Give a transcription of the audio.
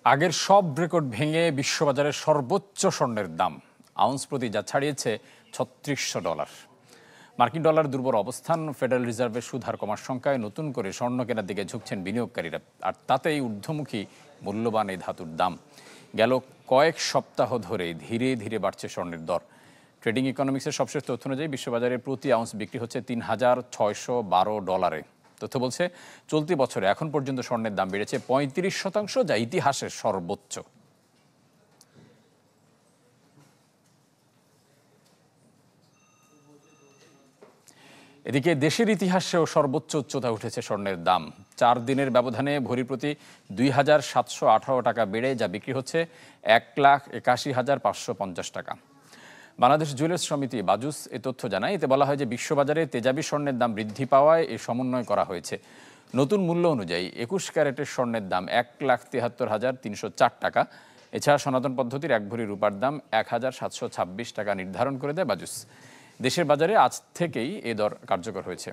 আগের সব রেকর্ড ভেঙে বিশ্ববাজারে সর্বোচ্চ স্বর্ণের দাম আউন্স প্রতি যা ছাড়িয়েছে $৩৬০০। মার্কিন ডলার দুর্বল অবস্থান, ফেডারেল রিজার্ভের সুদ হার কমার শঙ্কায় নতুন করে স্বর্ণ কেনার দিকে ঝুঁকছেন বিনিয়োগকারীরা। আর তাতেই ঊর্ধ্বমুখী মূল্যবান এই ধাতুর দাম। গেল কয়েক সপ্তাহ ধরে ধীরে ধীরে বাড়ছে স্বর্ণের দর। ট্রেডিং ইকোনমিক্সের সবশেষ তথ্য অনুযায়ী বিশ্ববাজারে প্রতি আউন্স বিক্রি হচ্ছে $৩৬১২। তথ্য বলছে চলতি বছরে এখন পর্যন্ত স্বর্ণের দাম বেড়েছে ৩৫%, যা ইতিহাসের সর্বোচ্চ। এদিকে দেশের ইতিহাসেও সর্বোচ্চ উচ্চতা উঠেছে স্বর্ণের দাম। 4 দিনের ব্যবধানে ভরি প্রতি ২,৭১৮ টাকা বেড়ে যা বিক্রি হচ্ছে ১,৮১,৫৫০ টাকা। বাংলাদেশ জুয়েলার্স সমিতি বাজুস এ তথ্য জানায়। এতে বলা হয় যে বিশ্ববাজারে তেজাবি স্বর্ণের দাম বৃদ্ধি পাওয়ায় এ সমন্বয় করা হয়েছে। নতুন মূল্য অনুযায়ী 21 ক্যারেটের স্বর্ণের দাম ১,৭৩,৩০৪ টাকা। এছাড়া সনাতন পদ্ধতির 1 ভরি রূপার দাম ১,৭২৬ টাকা নির্ধারণ করে দেয় বাজুস। দেশের বাজারে আজ থেকেই এ দর কার্যকর হয়েছে।